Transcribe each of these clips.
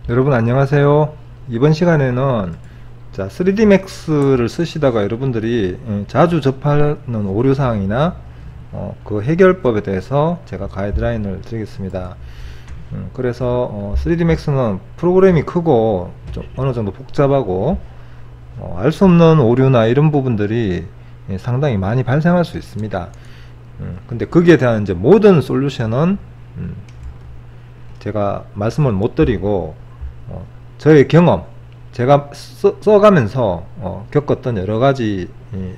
여러분 안녕하세요. 이번 시간에는 3D Max를 쓰시다가 여러분들이 자주 접하는 오류사항이나 그 해결법에 대해서 제가 가이드라인을 드리겠습니다. 그래서 3D Max는 프로그램이 크고 좀 어느 정도 복잡하고 알 수 없는 오류나 이런 부분들이 상당히 많이 발생할 수 있습니다. 근데 거기에 대한 이제 모든 솔루션은 제가 말씀을 못 드리고 저의 경험, 제가 써가면서 겪었던 여러가지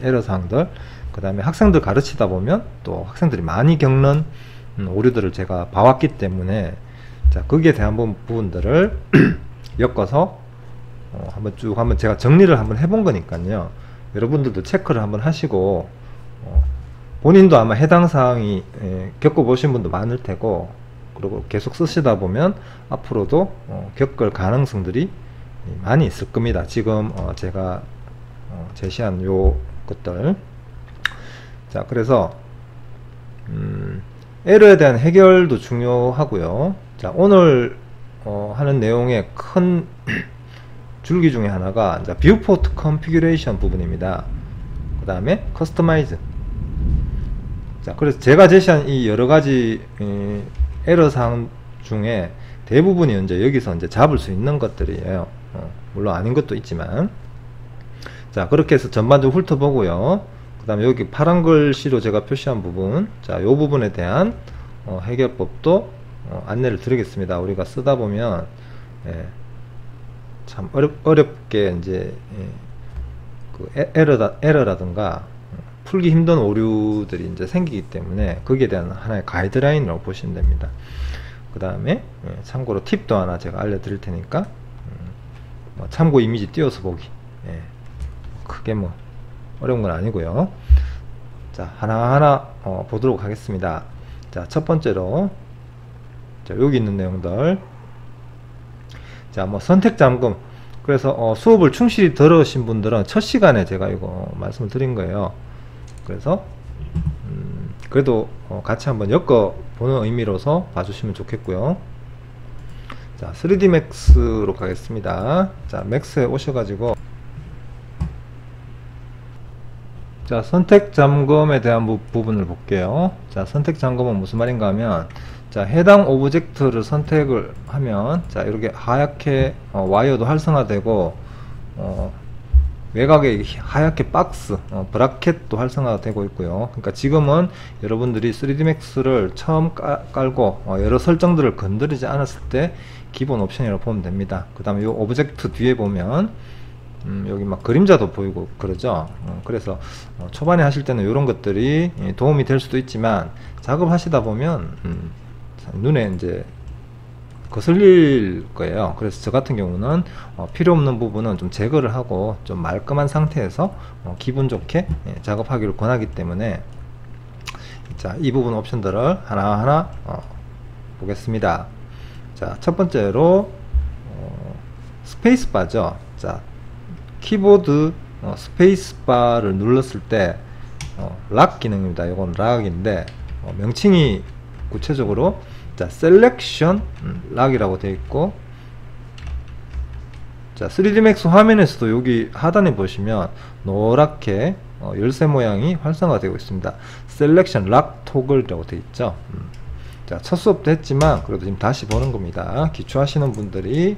에러사항들, 그 다음에 학생들 가르치다 보면 또 학생들이 많이 겪는 오류들을 제가 봐왔기 때문에 거기에 대한 부분들을 엮어서 한번 제가 정리를 한번 해본 거니까요. 여러분들도 체크를 한번 하시고 본인도 아마 해당 사항이 겪어보신 분도 많을 테고, 그리고 계속 쓰시다 보면 앞으로도 겪을 가능성들이 많이 있을 겁니다. 지금 제가 제시한 요 것들. 자, 그래서 에러에 대한 해결도 중요하고요. 자, 오늘 하는 내용의 큰 줄기 중에 하나가 뷰포트 컨피규레이션 부분입니다. 그 다음에 커스터마이즈. 자, 그래서 제가 제시한 이 여러가지 에러사항 중에 대부분이 이제 여기서 이제 잡을 수 있는 것들이에요. 물론 아닌 것도 있지만. 자, 그렇게 해서 전반적으로 훑어보고요. 그 다음에 여기 파란 글씨로 제가 표시한 부분, 자, 요 부분에 대한 해결법도 안내를 드리겠습니다. 우리가 쓰다 보면 참 어렵게 이제 그 에러라든가 풀기 힘든 오류들이 이제 생기기 때문에 거기에 대한 하나의 가이드라인이라고 보시면 됩니다. 그 다음에 참고로 팁도 하나 제가 알려드릴 테니까 참고 이미지 띄워서 보기. 크게 뭐 어려운 건 아니고요. 자, 하나하나 보도록 하겠습니다. 자, 첫 번째로 여기 있는 내용들. 자, 뭐 선택 잠금. 그래서 수업을 충실히 들으신 분들은 첫 시간에 제가 이거 말씀을 드린 거예요. 그래서 그래도 같이 한번 엮어보는 의미로서 봐주시면 좋겠고요. 자, 3D Max로 가겠습니다. 자, Max에 오셔가지고 자, 선택 잠금에 대한 부분을 볼게요. 자, 선택 잠금은 무슨 말인가 하면, 자, 해당 오브젝트를 선택을 하면, 자, 이렇게 하얗게 와이어도 활성화되고 외곽에 하얗게 박스, 브라켓도 활성화가 되고 있고요. 그러니까 지금은 여러분들이 3D Max를 처음 깔고 여러 설정들을 건드리지 않았을 때 기본 옵션이라고 보면 됩니다. 그 다음에 이 오브젝트 뒤에 보면 여기 막 그림자도 보이고 그러죠. 그래서 초반에 하실 때는 이런 것들이 도움이 될 수도 있지만 작업하시다 보면 눈에 이제 거슬릴 거예요. 그래서 저 같은 경우는 필요 없는 부분은 좀 제거를 하고 좀 말끔한 상태에서 기분 좋게 작업하기를 권하기 때문에, 자, 이 부분 옵션들을 하나하나 보겠습니다. 자, 첫 번째로 스페이스바죠. 자, 키보드 스페이스바를 눌렀을 때 락 기능입니다. 이건 락인데 명칭이 구체적으로 자, 셀렉션 락이라고 되어 있고, 자, 3D Max 화면에서도 여기 하단에 보시면 노랗게 열쇠 모양이 활성화되고 있습니다. 셀렉션 락 토글이라고 되어 있죠. 자, 첫 수업도 했지만 그래도 지금 다시 보는 겁니다. 기초하시는 분들이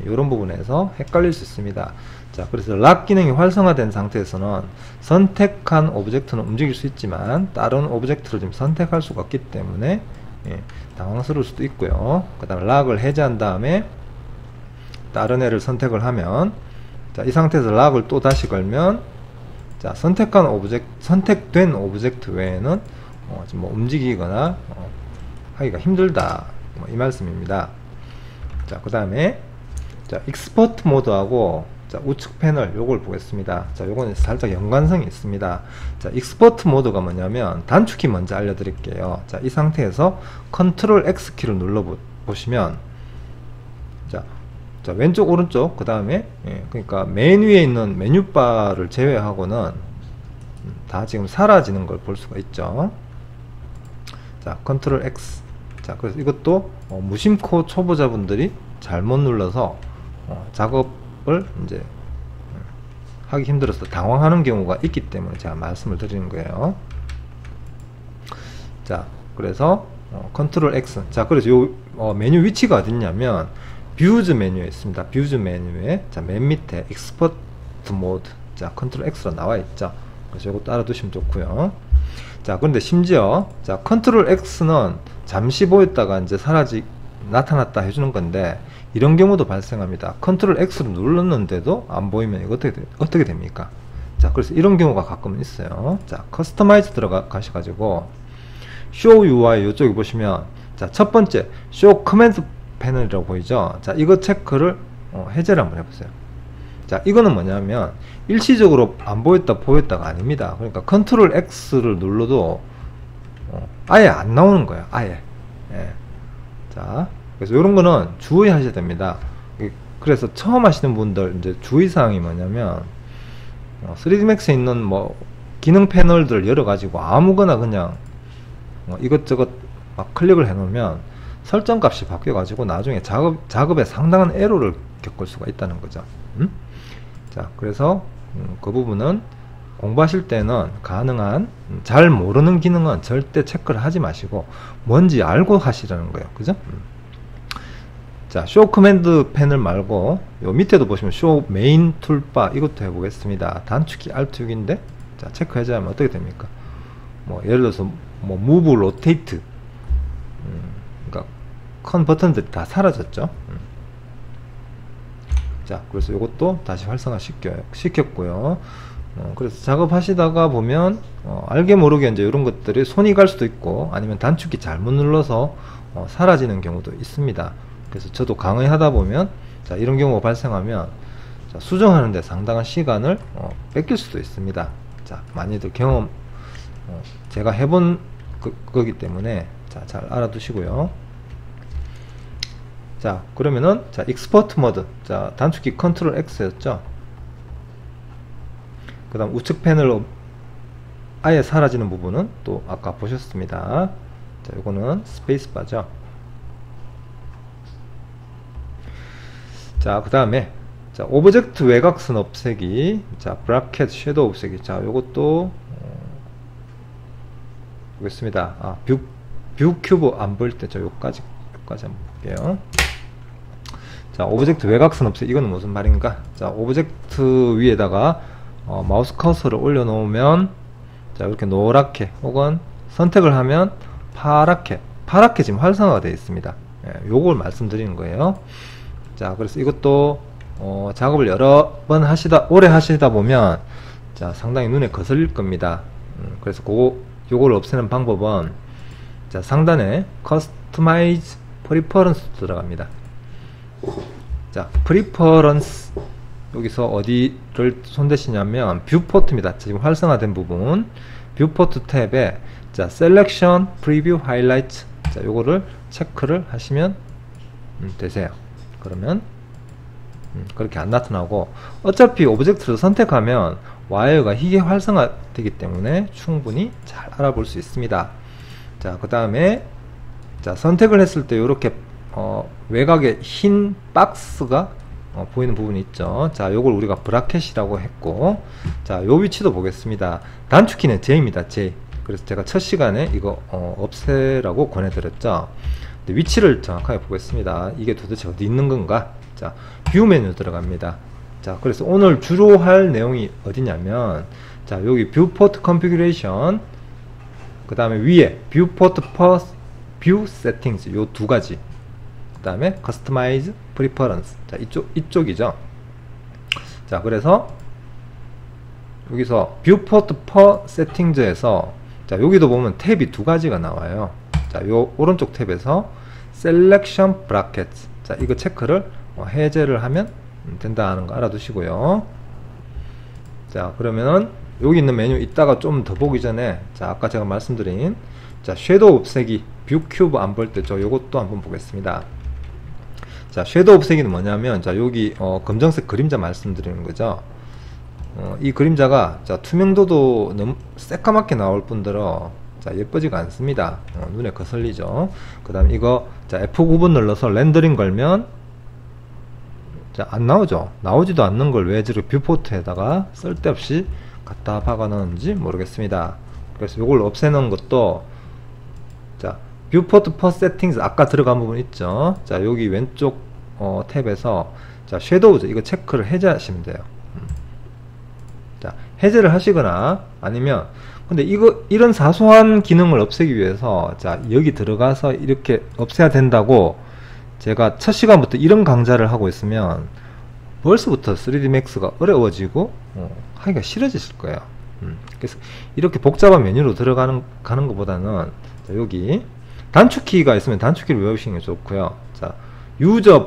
이런 부분에서 헷갈릴 수 있습니다. 자, 그래서 락 기능이 활성화된 상태에서는 선택한 오브젝트는 움직일 수 있지만 다른 오브젝트를 지금 선택할 수가 없기 때문에 당황스러울 수도 있고요. 그 다음에 락을 해제한 다음에 다른 애를 선택을 하면, 자, 이 상태에서 락을 또 다시 걸면, 자, 선택된 오브젝트 외에는 지금 뭐 움직이거나 하기가 힘들다, 이 말씀입니다. 자, 그 다음에 자, 익스퍼트 모드하고 자, 우측 패널 요걸 보겠습니다. 자, 요거는 살짝 연관성이 있습니다. 자, 익스퍼트 모드가 뭐냐면 단축키 먼저 알려드릴게요. 자, 이 상태에서 컨트롤 X 키를 눌러 보시면 자, 왼쪽 오른쪽 그 다음에 그러니까 맨 위에 있는 메뉴바를 제외하고는 다 지금 사라지는 걸 볼 수가 있죠. 자, 컨트롤 X. 자, 그래서 이것도 무심코 초보자분들이 잘못 눌러서 작업을 이제 하기 힘들어서 당황하는 경우가 있기 때문에 제가 말씀을 드리는 거예요. 자, 그래서 컨트롤 X. 자, 그래서 요 메뉴 위치가 어딨냐면 뷰즈 메뉴에 있습니다. 뷰즈 메뉴에 자, 맨 밑에 익스퍼트 모드. 자, 컨트롤 X로 나와 있죠. 그래서 이것도 알아두시면 좋고요. 자, 그런데 심지어 자, 컨트롤 X는 잠시 보였다가 이제 나타났다 해주는 건데, 이런 경우도 발생합니다. 컨트롤 X를 눌렀는데도 안 보이면 이거 어떻게 됩니까? 자, 그래서 이런 경우가 가끔은 있어요. 자, 커스터마이즈 가셔가지고 Show UI 이쪽에 보시면 자, 첫 번째 Show Command 패널이라고 보이죠? 자, 이거 체크를 해제를 한번 해보세요. 자, 이거는 뭐냐면 일시적으로 안 보였다가 아닙니다. 그러니까 컨트롤 X를 눌러도 아예 안 나오는 거예요. 아예. 예. 자, 그래서 이런 거는 주의하셔야 됩니다. 그래서 처음 하시는 분들 이제 주의사항이 뭐냐면 3D Max에 있는 뭐 기능 패널들 열어 가지고 아무거나 그냥 이것저것 막 클릭을 해 놓으면 설정 값이 바뀌어 가지고 나중에 작업에 상당한 에러를 겪을 수가 있다는 거죠. 자, 그래서 그 부분은 공부하실 때는 가능한 잘 모르는 기능은 절대 체크를 하지 마시고 뭔지 알고 하시라는 거예요. 그죠? 자, 쇼 커맨드 패널 말고 요 밑에도 보시면 쇼 메인 툴바 이것도 해보겠습니다. 단축키 Alt 6인데 자, 체크 해제하면 어떻게 됩니까? 뭐 예를 들어서 뭐 move, rotate 그러니까 컨 버튼들이 다 사라졌죠. 자, 그래서 이것도 다시 활성화 시켰고요. 그래서 작업하시다가 보면 알게 모르게 이제 이런 것들이 손이 갈 수도 있고 아니면 단축키 잘못 눌러서 사라지는 경우도 있습니다. 그래서 저도 강의하다 보면 자, 이런 경우가 발생하면 자, 수정하는데 상당한 시간을 뺏길 수도 있습니다. 자, 많이들 경험 제가 해본 거기 때문에 자, 잘 알아두시고요. 자, 그러면은 자, 익스포트 모드. 자, 단축키 컨트롤 X였죠. 그 다음 우측 패널로 아예 사라지는 부분은 또 아까 보셨습니다. 자, 요거는 스페이스바죠. 자, 그 다음에 자, 오브젝트 외곽선 없애기. 자, 브라켓 섀도우 없애기. 자, 요것도 보겠습니다. 아, 뷰 큐브 안 보일 때 저 요까지 한번 볼게요. 자, 오브젝트 외곽선 없애기. 이거는 무슨 말인가? 자, 오브젝트 위에다가 마우스 커서를 올려놓으면 자, 이렇게 노랗게 혹은 선택을 하면 파랗게 지금 활성화가 되어 있습니다. 예, 요걸 말씀드리는 거예요. 자, 그래서 이것도 작업을 여러 번 오래 하시다 보면 자, 상당히 눈에 거슬릴 겁니다. 그래서 요걸 없애는 방법은 자, 상단에 Customize Preference 들어갑니다. 자, Preference 여기서 어디를 손대시냐면 뷰포트입니다. 지금 활성화된 부분 뷰포트 탭에 자, Selection Preview Highlight 자, 요거를 체크를 하시면 되세요. 그러면 그렇게 안 나타나고 어차피 오브젝트를 선택하면 와이어가 희게 활성화되기 때문에 충분히 잘 알아볼 수 있습니다. 자, 그 다음에 자, 선택을 했을 때 이렇게 외곽에 흰 박스가 보이는 부분이 있죠. 자, 요걸 우리가 브라켓이라고 했고 자, 요 위치도 보겠습니다. 단축키는 J입니다. J. 그래서 제가 첫 시간에 이거 없애라고 권해드렸죠. 위치를 정확하게 보겠습니다. 이게 도대체 어디 있는 건가? 자, 뷰 메뉴 들어갑니다. 자, 그래서 오늘 주로 할 내용이 어디냐면 자, 여기 뷰포트 컨피그레이션 그 다음에 위에 뷰포트 뷰 세팅스 요 두 가지 그 다음에 커스터마이즈 프리퍼런스 자, 이쪽이죠. 자, 그래서 여기서 뷰포트 세팅즈에서 자, 여기도 보면 탭이 두 가지가 나와요. 자, 요 오른쪽 탭에서 셀렉션 브라켓 자, 이거 체크를 해제를 하면 된다는 거 알아두시고요. 자, 그러면은 여기 있는 메뉴 이따가 좀 더 보기 전에 자, 아까 제가 말씀드린 자, 섀도우 없애기 뷰 큐브 안 볼 때 저 요것도 한번 보겠습니다. 자, 섀도우 없애기는 뭐냐면 자, 여기 검정색 그림자 말씀드리는 거죠. 이 그림자가 자, 투명도도 너무 새까맣게 나올 뿐더러 자, 예쁘지가 않습니다. 눈에 거슬리죠. 그 다음 이거 자, F9번 눌러서 렌더링 걸면 자, 안 나오죠. 나오지도 않는 걸 왜 저렇게 뷰포트에다가 쓸데없이 갖다 박아 넣었는지 모르겠습니다. 그래서 이걸 없애는 것도, 자, 뷰포트 퍼 세팅스 아까 들어간 부분 있죠. 자, 여기 왼쪽 탭에서 자, 섀도우즈 이거 체크를 해제하시면 돼요. 자, 해제를 하시거나 아니면, 근데 이런 사소한 기능을 없애기 위해서 자, 여기 들어가서 이렇게 없애야 된다고 제가 첫 시간부터 이런 강좌를 하고 있으면 벌써부터 3D Max가 어려워지고 하기가 싫어지실 거예요. 그래서 이렇게 복잡한 메뉴로 가는 것보다는 자, 여기 단축키가 있으면 단축키를 외우시는 게 좋고요. 자, User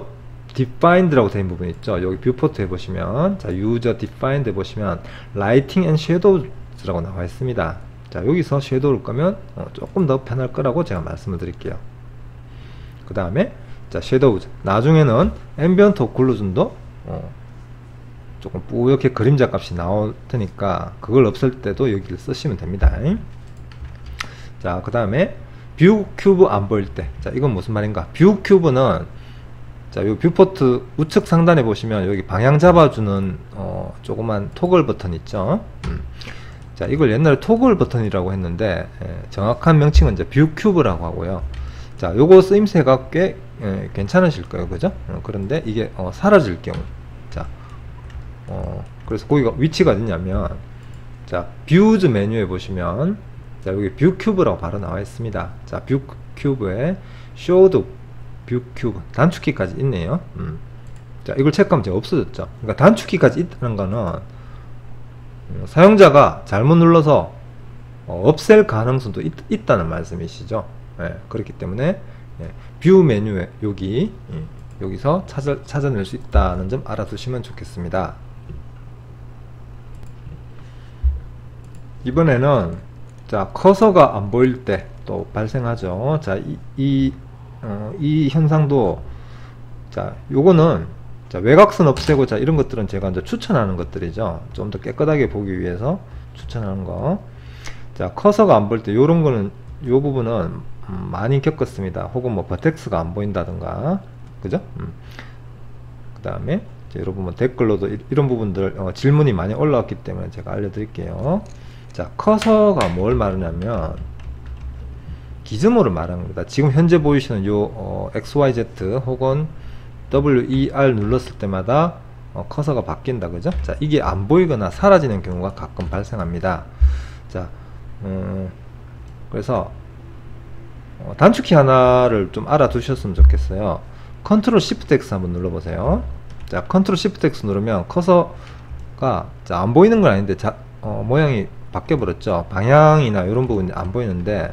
Defined라고 되어 있는 부분 있죠. 여기 뷰포트 해보시면, 자, User Defined 해보시면 Lighting and Shadows라고 나와 있습니다. 자, 여기서 섀도우를 끄면 조금 더 편할 거라고 제가 말씀을 드릴게요. 그 다음에 자, 섀도우즈 나중에는 앰비언트 오클루전도 조금 뿌옇게 그림자 값이 나올 테니까 그걸 없앨 때도 여기를 쓰시면 됩니다. 자, 그 다음에 뷰 큐브 안 보일 때, 자, 이건 무슨 말인가? 뷰 큐브는 자, 요 뷰포트 우측 상단에 보시면 여기 방향 잡아주는 조그만 토글 버튼 있죠. 자, 이걸 옛날에 토글 버튼이라고 했는데 정확한 명칭은 이제 뷰 큐브라고 하고요. 자, 요거 쓰임새가 꽤 괜찮으실 거예요, 그죠? 그런데 이게 사라질 경우, 자, 그래서 거기가 위치가 어디냐면, 자, 뷰즈 메뉴에 보시면, 자, 여기 뷰 큐브라고 바로 나와 있습니다. 자, 뷰 큐브에 쇼드 뷰 큐브 단축키까지 있네요. 자, 이걸 체크하면 이제 없어졌죠. 그러니까 단축키까지 있다는 거는 사용자가 잘못 눌러서 없앨 가능성도 있다는 말씀이시죠. 예, 그렇기 때문에 뷰 메뉴에 여기서 찾아낼 수 있다는 점 알아두시면 좋겠습니다. 이번에는 자, 커서가 안 보일 때 또 발생하죠. 자, 이 현상도, 자, 요거는 자, 외곽선 없애고, 자, 이런 것들은 제가 이제 추천하는 것들이죠. 좀 더 깨끗하게 보기 위해서 추천하는 거. 자, 커서가 안 보일 때 요런 거는, 요 부분은 많이 겪었습니다. 혹은 뭐 버텍스가 안 보인다든가, 그죠? 그 다음에 여러분 뭐 댓글로도 이런 부분들 질문이 많이 올라왔기 때문에 제가 알려드릴게요. 자, 커서가 뭘 말하냐면 기즈모를 말하는 겁니다. 지금 현재 보이시는 요 XYZ 혹은 WER 눌렀을 때마다 커서가 바뀐다, 그죠? 자, 이게 안 보이거나 사라지는 경우가 가끔 발생합니다. 자, 그래서 단축키 하나를 좀 알아두셨으면 좋겠어요. 컨트롤 시프트 X 한번 눌러보세요. 자, 컨트롤 시프트 X 누르면 커서가 자, 안 보이는 건 아닌데 모양이 바뀌어 버렸죠. 방향이나 이런 부분이 안 보이는데,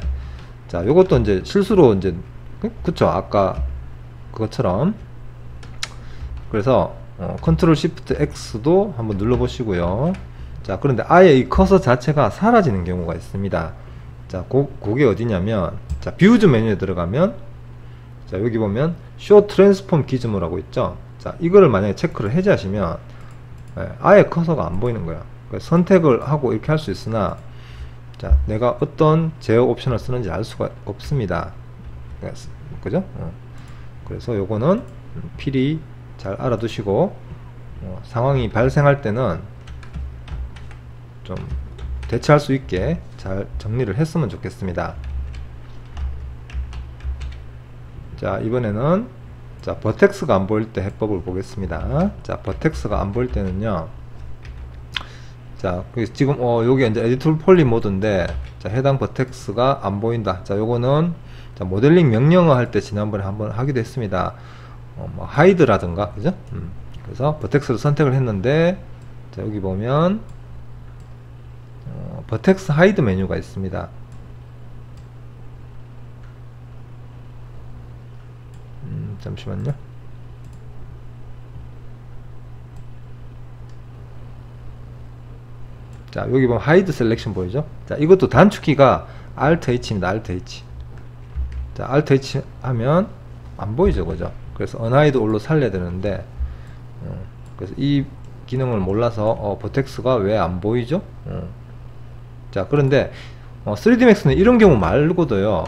자, 요것도 이제 실수로 이제 그쵸, 아까 그것처럼. 그래서 컨트롤 시프트 X도 한번 눌러 보시고요. 자, 그런데 아예 이 커서 자체가 사라지는 경우가 있습니다. 자, 그게 어디냐면, 자, 뷰즈 메뉴에 들어가면, 자, 여기 보면 쇼 트랜스폼 기즈모라고 있죠. 자, 이거를 만약에 체크를 해제하시면 아예 커서가 안 보이는 거야. 선택을 하고 이렇게 할 수 있으나, 자, 내가 어떤 제어 옵션을 쓰는지 알 수가 없습니다. 그죠? 그래서 요거는 필히 잘 알아두시고 상황이 발생할 때는 좀 대처할 수 있게 잘 정리를 했으면 좋겠습니다. 자, 이번에는 자, 버텍스가 안 보일 때 해법을 보겠습니다. 자, 버텍스가 안 보일 때는요, 자, 지금 여기 이제 에디트 폴리 모드인데, 자, 해당 버텍스가 안 보인다. 자, 요거는 자, 모델링 명령어 할 때 지난번에 한번 하기도 했습니다. 뭐 하이드라든가, 그죠? 그래서 버텍스를 선택을 했는데, 자, 여기 보면 버텍스 하이드 메뉴가 있습니다. 잠시만요. 자, 여기 보면 하이드 셀렉션 보이죠? 자, 이것도 단축키가 Alt H입니다. Alt H. 자, Alt H 하면 안 보이죠, 그죠? 그래서 Unhide All로 살려야 되는데, 그래서 이 기능을 몰라서 버텍스가 왜 안 보이죠? 자, 그런데 3D Max는 이런 경우 말고도요.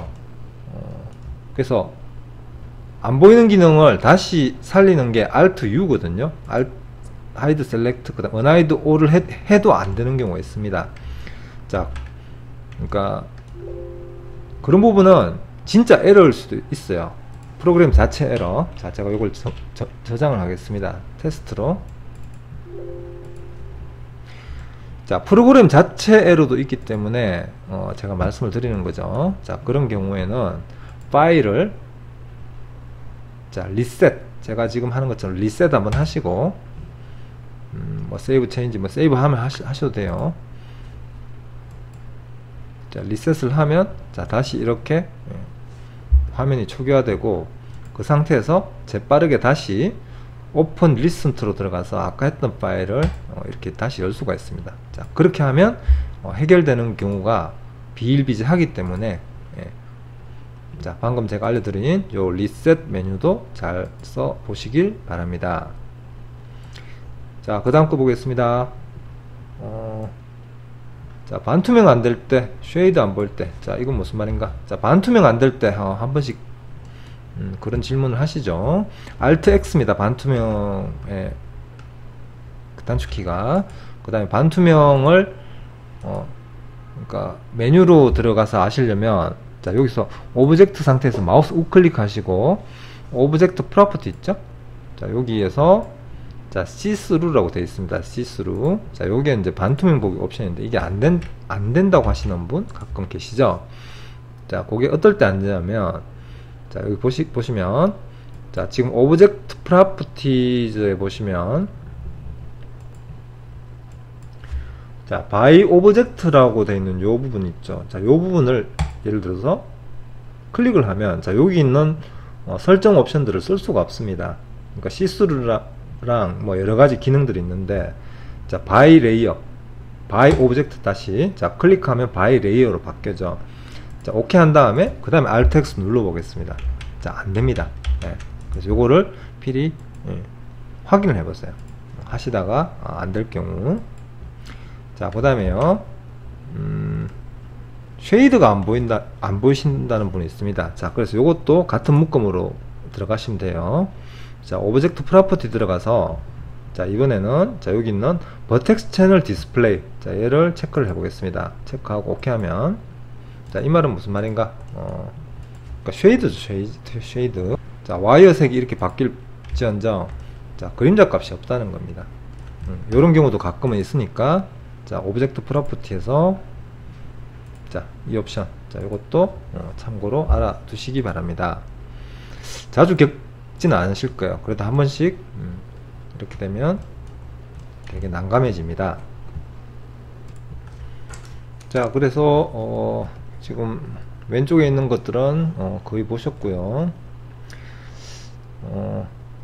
그래서 안 보이는 기능을 다시 살리는 게 Alt U거든요. Hide Select, 그 다음 Unhide All을 해도 안 되는 경우가 있습니다. 자, 그러니까 그런 부분은 진짜 에러일 수도 있어요. 프로그램 자체 에러. 자, 제가 이걸 저장을 하겠습니다. 테스트로. 자, 프로그램 자체 에러도 있기 때문에 제가 말씀을 드리는 거죠. 자, 그런 경우에는 파일을 자, 리셋, 제가 지금 하는 것처럼 리셋 한번 하시고 뭐 세이브 체인지, 뭐 세이브 하면 하셔도 돼요. 자, 리셋을 하면 자, 다시 이렇게 화면이 초기화되고, 그 상태에서 재빠르게 다시 오픈 리스트로 들어가서 아까 했던 파일을 이렇게 다시 열 수가 있습니다. 자, 그렇게 하면 해결되는 경우가 비일비재하기 때문에 자, 방금 제가 알려드린 요 리셋 메뉴도 잘 써 보시길 바랍니다. 자, 그 다음 거 보겠습니다. 자, 반투명 안 될 때, 쉐이드 안 보일 때, 자, 이건 무슨 말인가? 자, 반투명 안 될 때 한 번씩 그런 질문을 하시죠. Alt X입니다. 반투명의 단축키가. 그 다음에 반투명을 그러니까 메뉴로 들어가서 아시려면, 자, 여기서 오브젝트 상태에서 마우스 우클릭 하시고 오브젝트 프로퍼티 있죠? 자, 여기에서 자, See-Through라고 되어 있습니다. See-Through. 자, 요게 이제 반투명 보기 옵션인데, 이게 안 된다고 하시는 분 가끔 계시죠? 자, 그게 어떨 때 안 되냐면, 자, 여기 보시면, 자, 지금 오브젝트 프로퍼티즈에 보시면, 자, by 오브젝트라고 되어 있는 요 부분 있죠? 자, 요 부분을 예를 들어서 클릭을 하면, 자, 여기 있는 설정 옵션들을 쓸 수가 없습니다. 그러니까 See-Through랑 뭐 여러가지 기능들이 있는데, 자, by layer, by 오브젝트 다시, 자, 클릭하면 by layer로 바뀌어져. 자, 오케이 한 다음에, 그 다음에 Alt X 눌러 보겠습니다. 자, 안 됩니다. 그래서 요거를 필히 확인을 해 보세요. 하시다가 안 될 경우. 자, 그 다음에요, 쉐이드가 안 보이신다는 분이 있습니다. 자, 그래서 요것도 같은 묶음으로 들어가시면 돼요. 자, 오브젝트 프로퍼티 들어가서, 자, 이번에는, 자, 여기 있는 버텍스 채널 디스플레이, 자, 얘를 체크를 해 보겠습니다. 체크하고 오케이 하면, 자, 이 말은 무슨 말인가? 그러니까 쉐이드죠, 쉐이드. 자, 와이어 색이 이렇게 바뀔지언정, 자, 그림자 값이 없다는 겁니다. 요런 경우도 가끔은 있으니까, 자, 오브젝트 프로퍼티에서, 자, 이 옵션, 자, 요것도 참고로 알아두시기 바랍니다. 자주 겪지는 않으실 거예요. 그래도 한 번씩 이렇게 되면 되게 난감해집니다. 자, 그래서 지금 왼쪽에 있는 것들은 거의 보셨고요.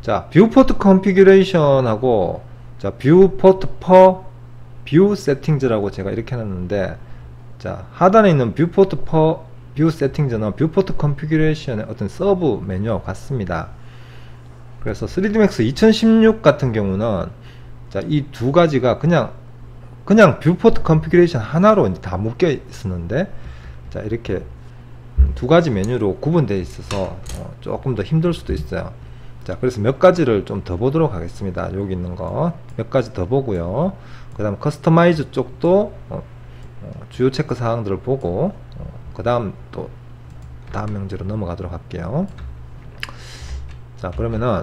자, 뷰포트 컨피규레이션하고, 자, 뷰포트 퍼 뷰 세팅즈라고 제가 이렇게 해놨는데, 자, 하단에 있는 뷰포트 퍼 뷰 세팅즈는 뷰포트 컨피규레이션의 어떤 서브 메뉴와 같습니다. 그래서 3D Max 2016 같은 경우는, 자, 이 두 가지가 그냥 뷰포트 컨피규레이션 하나로 이제 다 묶여 있었는데, 자, 이렇게 두 가지 메뉴로 구분되어 있어서 조금 더 힘들 수도 있어요. 자, 그래서 몇 가지를 좀 더 보도록 하겠습니다. 여기 있는 거 몇 가지 더 보고요. 그 다음 커스터마이즈 쪽도 주요 체크 사항들을 보고, 그 다음 또 다음 명제로 넘어가도록 할게요. 자, 그러면은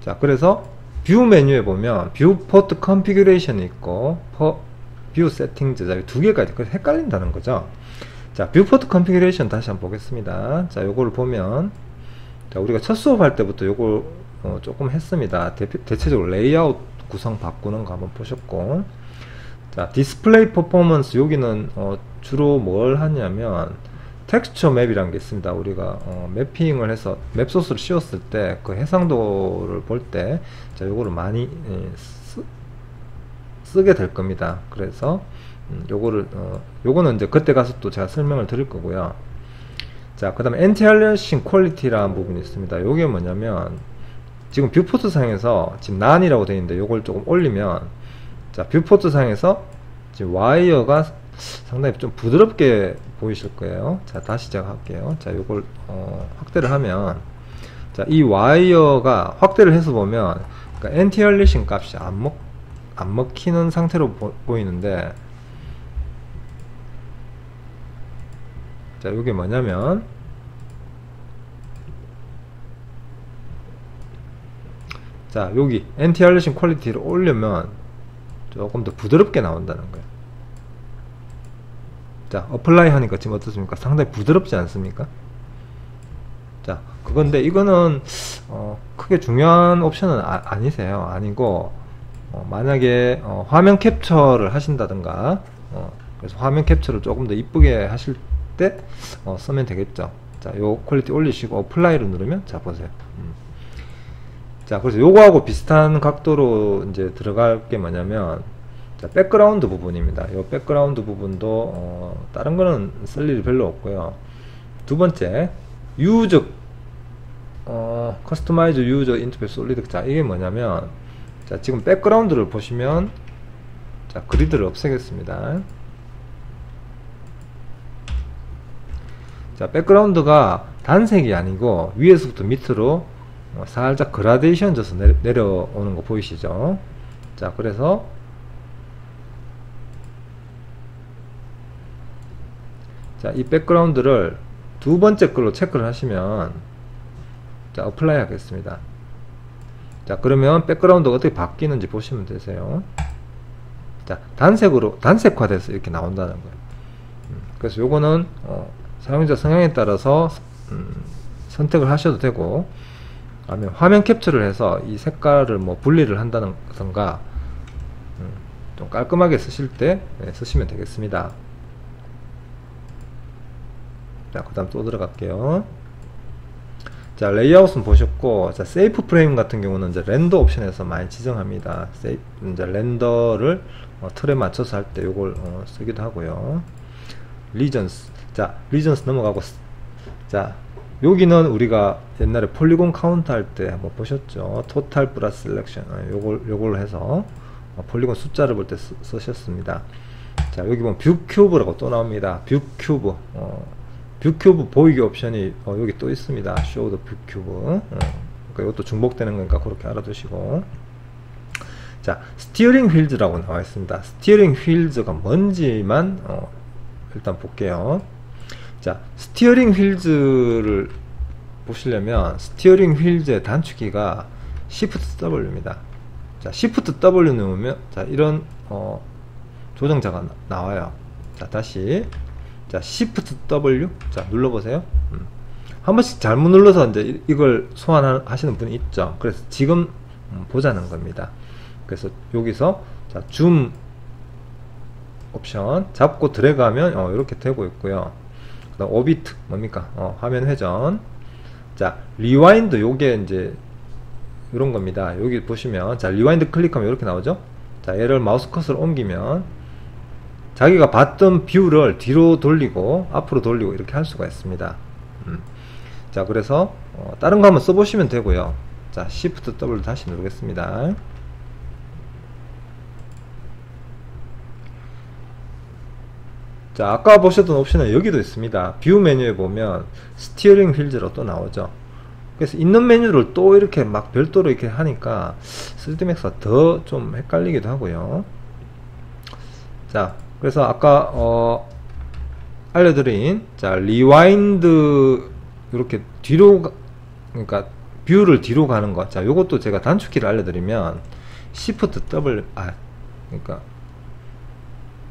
자, 그래서 뷰 메뉴에 보면 뷰 포트 컨피규레이션이 있고 뷰 세팅즈, 두 개가 있고 헷갈린다는 거죠. 자, 뷰 포트 컨피규레이션 다시 한번 보겠습니다. 자, 요거를 보면, 자, 우리가 첫 수업할 때부터 요걸 조금 했습니다. 대체적으로 레이아웃 구성 바꾸는 거 한번 보셨고, 자, 디스플레이 퍼포먼스, 여기는 주로 뭘 하냐면 텍스처 맵이라는 게 있습니다. 우리가 매핑을 해서 맵 소스를 씌웠을 때 그 해상도를 볼 때, 자, 요거를 많이 쓰게 될 겁니다. 그래서 요거는 이제 그때 가서 또 제가 설명을 드릴 거고요. 자, 그 다음에 엔티알리아싱 퀄리티라는 부분이 있습니다. 요게 뭐냐면, 지금 뷰포트 상에서 지금 난이라고 되어 있는데, 요걸 조금 올리면, 자, 뷰포트 상에서 지금 와이어가 상당히 좀 부드럽게 보이실 거예요. 자, 다시 시작할게요. 자, 요걸 확대를 하면, 자, 이 와이어가 확대를 해서 보면, 그러니까 엔티얼리싱 값이 안 먹히는 상태로 보이는데, 자, 요게 뭐냐면, 자, 여기 엔티얼리싱 퀄리티를 올리면 조금 더 부드럽게 나온다는 거예요. 자, 어플라이 하니까 지금 어떻습니까? 상당히 부드럽지 않습니까? 자, 그건데 이거는 크게 중요한 옵션은 아니세요. 아니고, 만약에 화면 캡처를 하신다든가, 그래서 화면 캡처를 조금 더 이쁘게 하실 때 쓰면 되겠죠. 자, 요 퀄리티 올리시고 어플라이를 누르면, 자, 보세요. 자, 그래서 요거하고 비슷한 각도로 이제 들어갈 게 뭐냐면, 자, 백그라운드 부분입니다. 요 백그라운드 부분도 다른 거는 쓸 일이 별로 없고요. 두 번째, 유저 커스터마이즈 유저 인터페이스 솔리드. 자, 이게 뭐냐면, 자, 지금 백그라운드를 보시면, 자, 그리드를 없애겠습니다. 자, 백그라운드가 단색이 아니고 위에서부터 밑으로 살짝 그라데이션 져서 내려오는 거 보이시죠? 자, 그래서 자, 이 백그라운드를 두 번째 걸로 체크를 하시면, 자, 어플라이 하겠습니다. 자, 그러면 백그라운드가 어떻게 바뀌는지 보시면 되세요. 자, 단색화돼서 이렇게 나온다는 거예요. 그래서 요거는 사용자 성향에 따라서 선택을 하셔도 되고, 아니면 화면 캡처를 해서 이 색깔을 뭐 분리를 한다던가, 좀 깔끔하게 쓰실 때 쓰시면 되겠습니다. 자, 그 다음 또 들어갈게요. 자, 레이아웃은 보셨고, 자, 세이프 프레임 같은 경우는 이제 렌더 옵션에서 많이 지정합니다. 이제 렌더를 틀에 맞춰서 할 때 요걸 쓰기도 하고요. 리전스. 자, 리전스 넘어가고, 자, 여기는 우리가 옛날에 폴리곤 카운트 할 때 한번 보셨죠. 토탈 플러스 셀렉션. 요걸 해서 폴리곤 숫자를 볼 때 쓰셨습니다. 자, 여기 보면 뷰 큐브라고 또 나옵니다. 뷰 큐브. 뷰 큐브 보이기 옵션이 여기 또 있습니다. 쇼우 더 뷰 큐브. 그러니까 이것도 중복되는 거니까 그렇게 알아두시고. 자, 스티어링 휠즈라고 나와 있습니다. 스티어링 휠즈가 뭔지만 일단 볼게요. 자, 스티어링 휠즈를 보시려면 스티어링 휠즈의 단축키가 Shift W입니다. 자, Shift W 누르면 자, 이런 조정자가 나와요. 자, 다시 자, Shift W 자, 눌러보세요. 한 번씩 잘못 눌러서 이제 이걸 소환하시는 분이 있죠. 그래서 지금 보자는 겁니다. 그래서 여기서 자, 줌 옵션 잡고 드래그하면 이렇게 되고 있고요. 그다음 오비트 뭡니까? 화면 회전. 자, 리와인드 요게 이제 이런 겁니다. 여기 보시면 자, 리와인드 클릭하면 이렇게 나오죠. 자, 얘를 마우스 커서를 옮기면 자기가 봤던 뷰를 뒤로 돌리고 앞으로 돌리고 이렇게 할 수가 있습니다. 자, 그래서 다른 거 한번 써보시면 되고요. 자, Shift W 다시 누르겠습니다. 자, 아까 보셨던 옵션은 여기도 있습니다. 뷰 메뉴에 보면 스티어링 휠즈로 또 나오죠. 그래서 있는 메뉴를 또 이렇게 막 별도로 이렇게 하니까 3dmax가 더 좀 헷갈리기도 하고요. 자, 그래서 아까 알려드린 자, 리와인드 이렇게 뒤로 그러니까 뷰를 뒤로 가는 거. 자, 요것도 제가 단축키를 알려드리면 Shift W 그러니까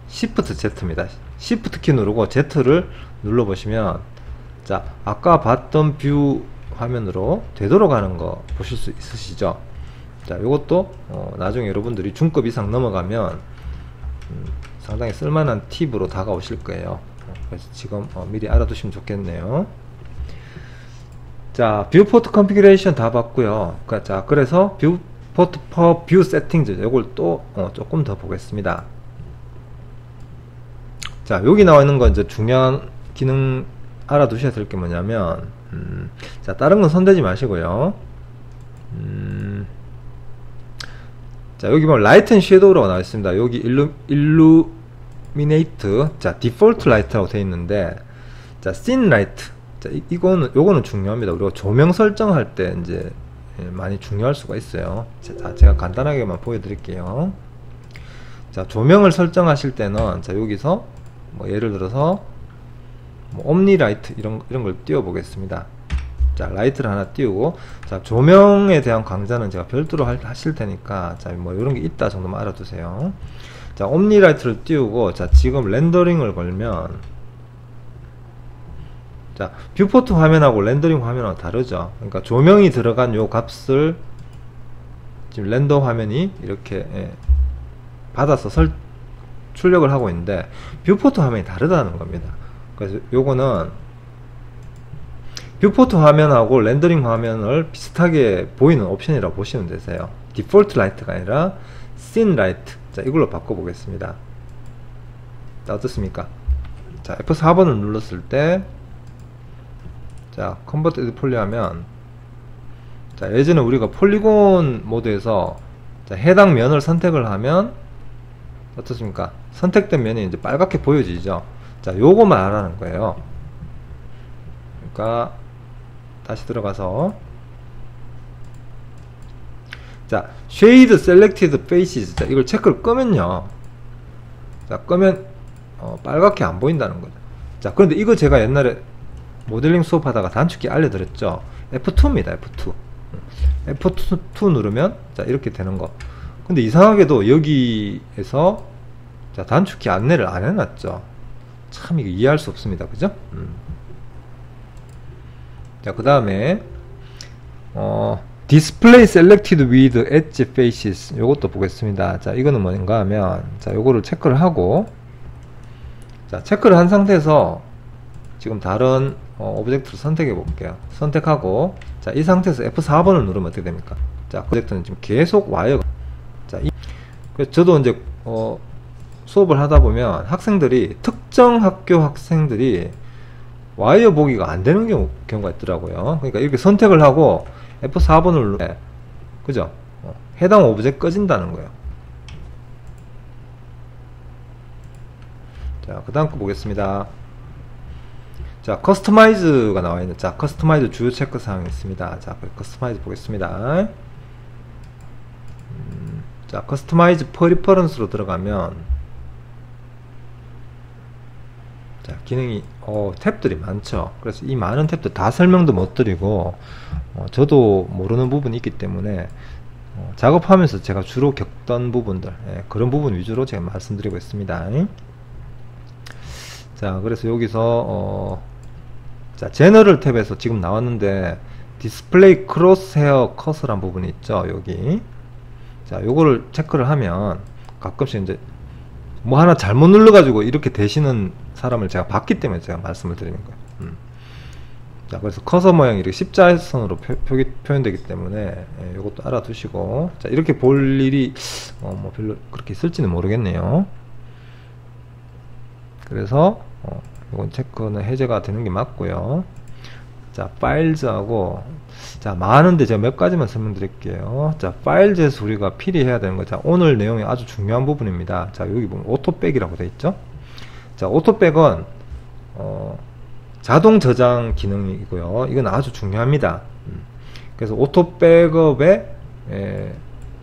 Shift Z입니다. Shift 키 누르고 Z를 눌러보시면 자, 아까 봤던 뷰 화면으로 되돌아가는 거 보실 수 있으시죠? 자, 요것도 나중에 여러분들이 중급 이상 넘어가면 상당히 쓸만한 팁으로 다가오실 거예요. 그래서 지금 미리 알아두시면 좋겠네요. 자, 뷰포트 컨피그레이션 다 봤고요. 자, 그래서 뷰포트 퍼 뷰 세팅즈 요걸 또 조금 더 보겠습니다. 자, 여기 나와 있는 건 이제 중요한 기능 알아두셔야 될 게 뭐냐면, 자, 다른 건 손대지 마시고요. 자, 여기 보면 라이트 앤 섀도우라고 나와 있습니다. 여기 illuminate, 자, default light라고 되어 있는데, 자, scene light. 자, 요거는 중요합니다. 우리가 조명 설정할 때 이제 많이 중요할 수가 있어요. 자, 제가 간단하게만 보여드릴게요. 자, 조명을 설정하실 때는, 자, 여기서, 뭐, 예를 들어서, 뭐, 옴니 라이트, 이런 걸 띄워 보겠습니다. 자, 라이트를 하나 띄우고, 자, 조명에 대한 강좌는 제가 별도로 하실 테니까, 자, 뭐, 이런 게 있다 정도만 알아두세요. 자, 옴니 라이트를 띄우고, 자, 지금 렌더링을 걸면, 자, 뷰포트 화면하고 렌더링 화면하고 다르죠. 그러니까 조명이 들어간 요 값을 지금 렌더 화면이 이렇게 받아서 출력을 하고 있는데, 뷰포트 화면이 다르다는 겁니다. 그래서 요거는 뷰포트 화면하고 렌더링 화면을 비슷하게 보이는 옵션이라고 보시면 되세요. 디폴트 라이트가 아니라 씬 라이트. 자, 이걸로 바꿔 보겠습니다. 자, 어떻습니까? 자, F4번을 눌렀을 때, 자, 컨버트 에드 폴리 하면, 자, 예전에 우리가 폴리곤 모드에서, 자, 해당 면을 선택을 하면 어떻습니까? 선택된 면이 이제 빨갛게 보여지죠. 자, 요거만 알아는 거예요. 그러니까 다시 들어가서, 자, shade selected faces. 자, 이걸 체크를 끄면요, 자, 끄면 빨갛게 안 보인다는 거죠. 자, 그런데 이거 제가 옛날에 모델링 수업하다가 단축키 알려드렸죠. F2입니다. F2. F2 누르면, 자, 이렇게 되는 거. 근데 이상하게도 여기에서, 자, 단축키 안내를 안 해놨죠. 참 이거 이해할 수 없습니다. 그죠? 자, 그 다음에 display selected with edge faces, 요것도 보겠습니다. 자, 이거는 뭔가 하면, 자, 요거를 체크를 하고, 자, 체크를 한 상태에서 지금 다른 오브젝트를 선택해 볼게요. 선택하고, 자, 이 상태에서 F4번을 누르면 어떻게 됩니까? 자, 오브젝트는 지금 계속 와요. 자, 그래서 저도 이제 수업을 하다 보면 학생들이, 특정 학교 학생들이 와이어 보기가 안 되는 경우가 있더라고요. 그러니까 이렇게 선택을 하고 F4번을 누르면, 그죠? 해당 오브젝트 꺼진다는 거예요. 자, 그 다음 거 보겠습니다. 자, 커스터마이즈가 나와 있는, 자, 커스터마이즈 주요 체크 사항이 있습니다. 자, 커스터마이즈 보겠습니다. 자, 커스터마이즈 퍼리퍼런스로 들어가면, 자, 기능이, 탭들이 많죠. 그래서 이 많은 탭들 다 설명도 못 드리고, 저도 모르는 부분이 있기 때문에, 작업하면서 제가 주로 겪던 부분들, 그런 부분 위주로 제가 말씀드리고 있습니다. 자, 그래서 여기서, 자, 제너럴 탭에서 지금 나왔는데, 디스플레이 크로스 헤어 커서란 부분이 있죠. 여기. 자, 요거를 체크를 하면, 가끔씩 이제, 뭐 하나 잘못 눌러가지고 이렇게 되시는 사람을 제가 봤기 때문에 제가 말씀을 드리는 거예요. 자, 그래서 커서 모양이 이렇게 십자선으로 표현되기 때문에, 요것도 알아두시고, 자, 이렇게 볼 일이, 뭐 별로 그렇게 있을지는 모르겠네요. 그래서, 이건 체크는 해제가 되는 게 맞고요. 자, 파일즈하고, 자, 많은데 제가 몇 가지만 설명드릴게요. 자, 파일즈에서 우리가 필요해야 되는 거, 자, 오늘 내용이 아주 중요한 부분입니다. 자, 여기 보면 오토백이라고 되어 있죠. 자, 오토백은 자동 저장 기능이고요. 이건 아주 중요합니다. 그래서 오토백업의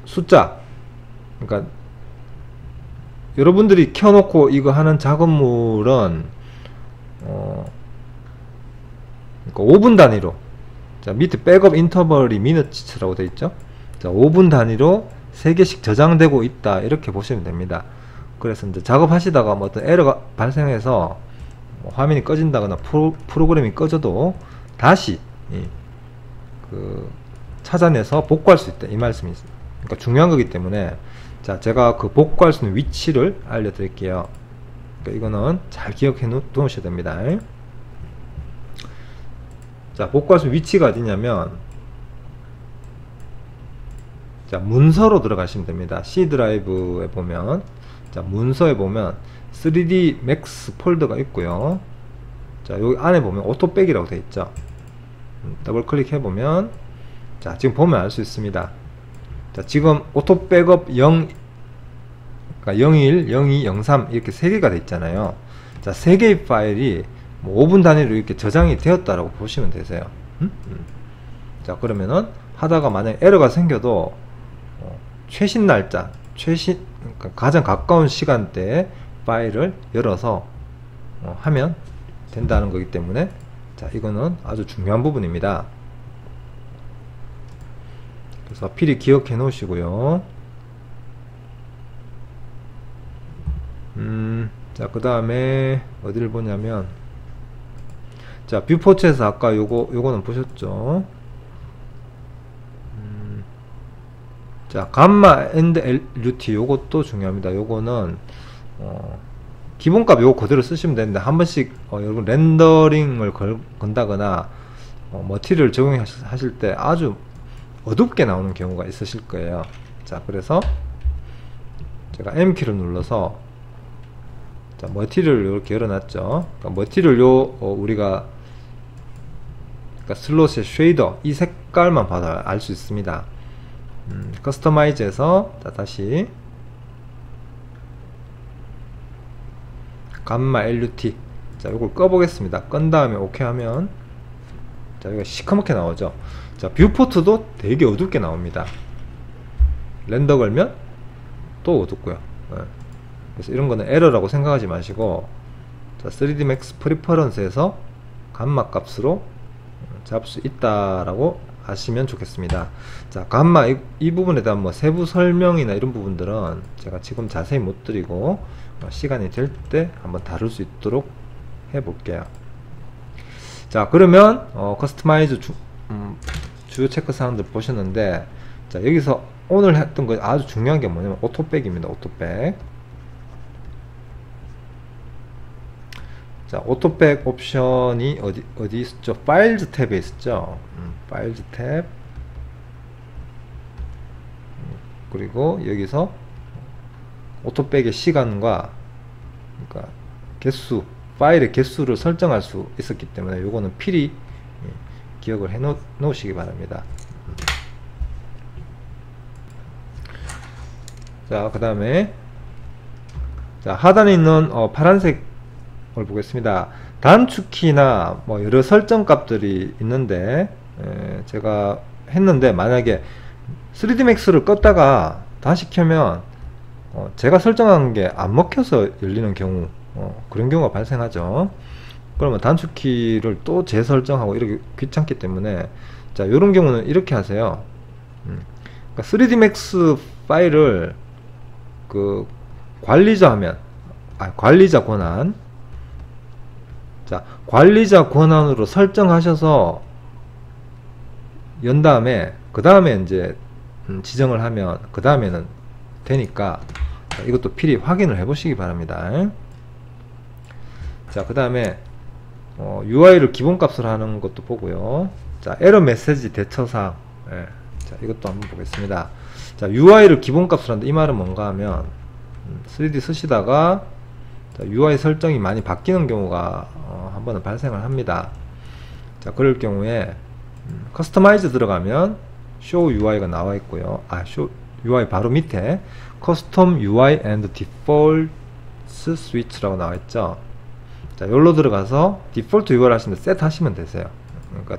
숫자, 그러니까 여러분들이 켜놓고 이거 하는 작업물은 그러니까 5분 단위로, 자, 밑에 백업 인터벌이 미너츠라고 되어 있죠. 자, 5분 단위로 3개씩 저장되고 있다, 이렇게 보시면 됩니다. 그래서 이제 작업하시다가 뭐 어떤 에러가 발생해서 뭐 화면이 꺼진다거나 프로그램이 꺼져도 다시 찾아내서 복구할 수 있다, 이 말씀이 있습니다. 그러니까 중요한 거기 때문에, 자, 제가 그 복구할 수 있는 위치를 알려드릴게요. 그러니까 이거는 잘 기억해 놓으셔야 됩니다. 자, 복구할 수 있는 위치가 어디냐면, 자, 문서로 들어가시면 됩니다. C 드라이브에 보면, 자, 문서에 보면 3D Max 폴더가 있고요. 자, 여기 안에 보면 오토백이라고 되어 있죠. 더블 클릭해 보면, 자, 지금 보면 알 수 있습니다. 자, 지금 오토백업 0, 그러니까 01, 02, 03 이렇게 3개가 돼 있잖아요. 자, 3개의 파일이 뭐 5분 단위로 이렇게 저장이 되었다라고 보시면 되세요. 자, 그러면은 하다가 만약에 에러가 생겨도 최신 날짜, 그러니까 가장 가까운 시간대에 파일을 열어서 하면 된다는 거기 때문에, 자, 이거는 아주 중요한 부분입니다. 그래서 필히 기억해 놓으시고요. 자, 그 다음에 어디를 보냐면, 자, 뷰포츠에서 아까 요거는 보셨죠? 자, 감마 앤드 LUT 요것도 중요합니다. 요거는 기본값 요거 그대로 쓰시면 되는데, 한 번씩 여러분 렌더링을 건다거나 머티리얼 적용하실 때 아주 어둡게 나오는 경우가 있으실 거예요. 자, 그래서 제가 M키를 눌러서, 자, 머티리얼 이렇게 열어놨죠. 그러니까 머티리얼 우리가 그러니까 슬롯의 쉐이더 이 색깔만 봐도 알 수 있습니다. 커스터마이즈에서, 자, 다시 감마 LUT, 자, 요걸 꺼보겠습니다. 끈 다음에 OK 하면, 자, 여기가 시커멓게 나오죠. 자, 뷰포트도 되게 어둡게 나옵니다. 렌더 걸면 또 어둡고요. 그래서 이런 거는 에러라고 생각하지 마시고, 자, 3D Max 프리퍼런스에서 감마 값으로 잡을 수 있다라고 아시면 좋겠습니다. 자, 감마 이 부분에 대한 뭐 세부 설명이나 이런 부분들은 제가 지금 자세히 못 드리고 시간이 될 때 한번 다룰 수 있도록 해 볼게요. 자, 그러면 커스터마이즈 주요 체크 사항들 보셨는데, 자, 여기서 오늘 했던 거 아주 중요한 게 뭐냐면 오토백입니다. 오토백. 자, 오토백 옵션이 어디 있었죠? 파일즈 탭에 있었죠. 파일즈 탭. 그리고 여기서 오토백의 시간과, 그러니까 개수, 파일의 개수를 설정할 수 있었기 때문에 요거는 필히 기억을 해 놓으시기 바랍니다. 자, 그 다음에, 자, 하단에 있는 파란색을 보겠습니다. 단축키나 뭐 여러 설정 값들이 있는데, 제가 했는데, 만약에 3D Max를 껐다가 다시 켜면 제가 설정한 게 안 먹혀서 열리는 경우, 그런 경우가 발생하죠. 그러면 단축키를 또 재설정하고 이렇게 귀찮기 때문에, 자, 요런 경우는 이렇게 하세요. 그러니까 3D Max 파일을 그 관리자 화면, 관리자 권한, 자, 관리자 권한으로 설정하셔서 연 다음에 그 다음에 이제 지정을 하면 그 다음에는 되니까, 이것도 필히 확인을 해 보시기 바랍니다. 자, 그 다음에 UI를 기본값으로 하는 것도 보고요. 자, 에러 메시지 대처사항, 자, 이것도 한번 보겠습니다. 자, UI를 기본값으로 하는데 이 말은 뭔가 하면 3D 쓰시다가, 자, UI 설정이 많이 바뀌는 경우가 한 번은 발생을 합니다. 자, 그럴 경우에 커스터마이즈 들어가면 Show UI가 나와 있고요. Show UI 바로 밑에 Custom UI and Default Switch라고 나와 있죠. 자, 여기로 들어가서 디폴트 UI를 하시는데 셋 하시면 되세요. 그러니까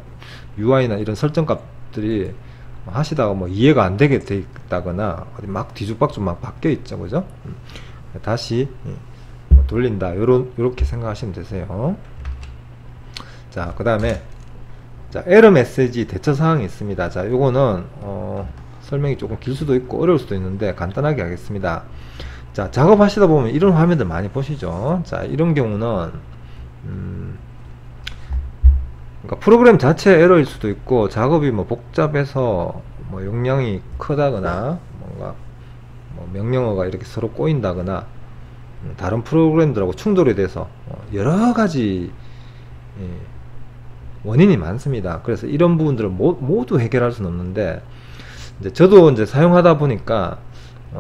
UI나 이런 설정 값들이 하시다가 뭐 이해가 안 되게 돼 있다거나 어디 막 뒤죽박죽 막 바뀌어 있죠, 그죠? 다시 돌린다, 요렇게 생각하시면 되세요. 자, 그 다음에, 자, 에러 메시지 대처 사항이 있습니다. 자, 요거는 설명이 조금 길 수도 있고 어려울 수도 있는데 간단하게 하겠습니다. 자, 작업하시다 보면 이런 화면들 많이 보시죠. 자, 이런 경우는 그러니까 프로그램 자체 에러일 수도 있고, 작업이 뭐 복잡해서 뭐 용량이 크다거나 뭔가 뭐 명령어가 이렇게 서로 꼬인다거나 다른 프로그램들하고 충돌이 돼서 여러 가지 원인이 많습니다. 그래서 이런 부분들을 모두 해결할 수는 없는데, 이제 저도 이제 사용하다 보니까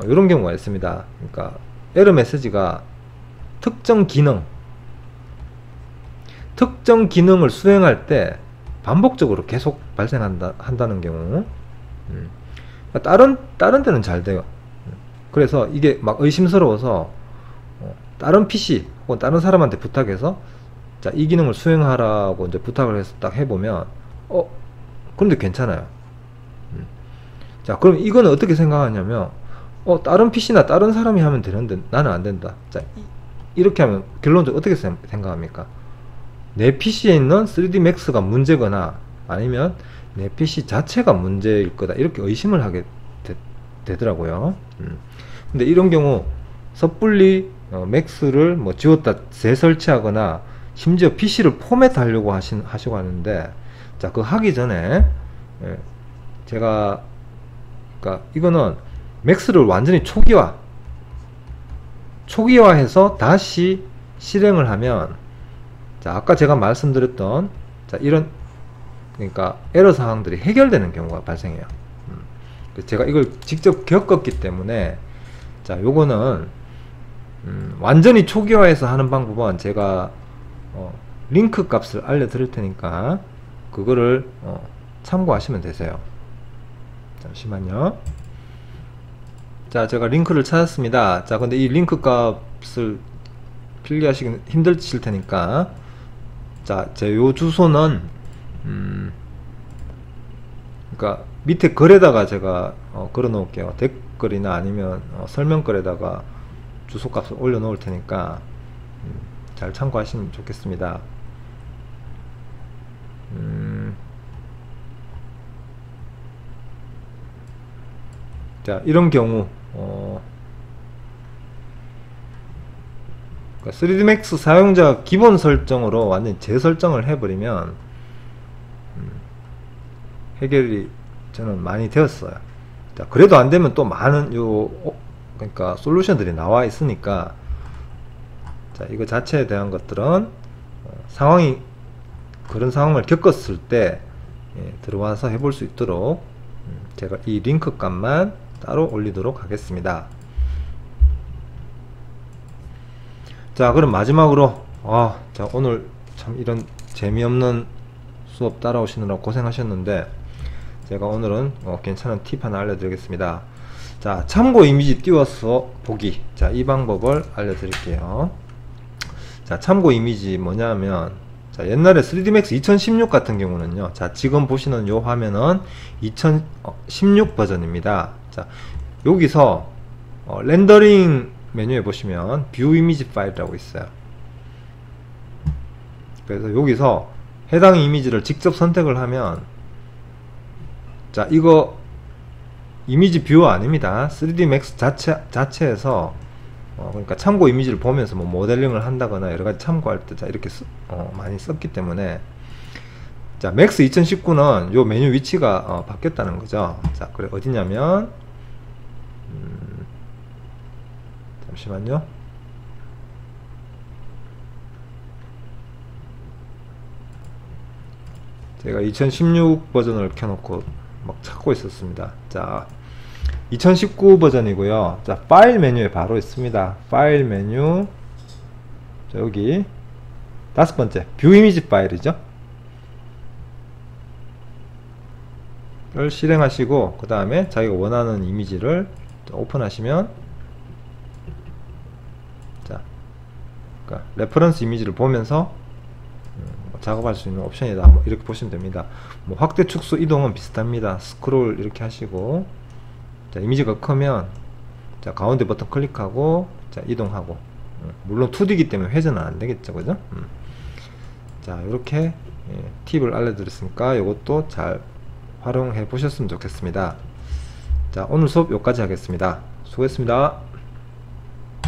이런 경우가 있습니다. 그러니까 에러 메시지가 특정 기능을 수행할 때 반복적으로 계속 발생한다는 경우, 다른 데는 잘 돼요. 그래서 이게 막 의심스러워서 다른 PC 혹은 다른 사람한테 부탁해서 자, 이 기능을 수행하라고 이제 부탁을 해서 딱 해보면 그런데 괜찮아요. 자, 그럼 이거는 어떻게 생각하냐면 다른 PC나 다른 사람이 하면 되는데 나는 안 된다. 자, 이렇게 하면 결론적으로 어떻게 생각합니까? 내 PC에 있는 3D Max가 문제거나 아니면 내 PC 자체가 문제일 거다, 이렇게 의심을 하게 되더라고요. 근데 이런 경우 섣불리 맥스를 뭐 지웠다 재설치하거나 심지어 PC를 포맷하려고 하시고 하는데, 자, 그거 하기 전에 제가 그러니까 이거는 맥스를 완전히 초기화해서 다시 실행을 하면, 자, 아까 제가 말씀드렸던 자, 이런 그러니까 에러 사항들이 해결되는 경우가 발생해요. 제가 이걸 직접 겪었기 때문에, 자, 요거는 완전히 초기화해서 하는 방법은 제가 링크 값을 알려드릴 테니까 그거를 참고하시면 되세요. 잠시만요. 자, 제가 링크를 찾았습니다. 자, 근데 이 링크 값을 필기하시기 힘드실 테니까, 자, 제 요 주소는 그러니까 밑에 글에다가 제가 걸어 놓을게요. 댓글이나 아니면 설명글에다가 주소값을 올려 놓을 테니까 잘 참고하시면 좋겠습니다. 자, 이런 경우 그러니까 3D Max 사용자 기본 설정으로 완전히 재설정을 해버리면 해결이 저는 많이 되었어요. 자, 그래도 안 되면 또 많은 그러니까 솔루션들이 나와 있으니까, 자, 이거 자체에 대한 것들은 그런 상황을 겪었을 때 들어와서 해볼 수 있도록 제가 이 링크 값만 따로 올리도록 하겠습니다. 자, 그럼 마지막으로 자, 오늘 참 이런 재미없는 수업 따라오시느라 고생하셨는데, 제가 오늘은 괜찮은 팁 하나 알려드리겠습니다. 자, 참고 이미지 띄워서 보기. 자, 이 방법을 알려드릴게요. 자, 참고 이미지 뭐냐면, 자, 옛날에 3D Max 2016 같은 경우는요, 자, 지금 보시는 요 화면은 2016 버전입니다. 자, 여기서 렌더링 메뉴에 보시면 뷰 이미지 파일이라고 있어요. 그래서 여기서 해당 이미지를 직접 선택을 하면, 자, 이거 이미지 뷰어 아닙니다. 3D Max 자체에서 그러니까 참고 이미지를 보면서 뭐 모델링을 한다거나 여러가지 참고할 때, 자, 이렇게 많이 썼기 때문에, 자, 맥스 2019는 요 메뉴 위치가 바뀌었다는 거죠. 자, 그래, 어디냐면 잠시만요. 제가 2016 버전을 켜놓고 막 찾고 있었습니다. 자, 2019 버전이고요. 자, 파일 메뉴에 바로 있습니다. 파일 메뉴, 자, 여기 5번째 뷰 이미지 파일이죠. 를 실행하시고, 그 다음에 자기가 원하는 이미지를 오픈하시면, 자, 그러니까 레퍼런스 이미지를 보면서 작업할 수 있는 옵션이다, 뭐 이렇게 보시면 됩니다. 뭐 확대, 축소, 이동은 비슷합니다. 스크롤 이렇게 하시고, 자, 이미지가 크면, 자, 가운데 버튼 클릭하고, 자, 이동하고, 물론 2D이기 때문에 회전은 안 되겠죠, 그죠? 자, 이렇게 팁을 알려드렸으니까 이것도 잘 활용해 보셨으면 좋겠습니다. 자, 오늘 수업 여기까지 하겠습니다. 수고했습니다.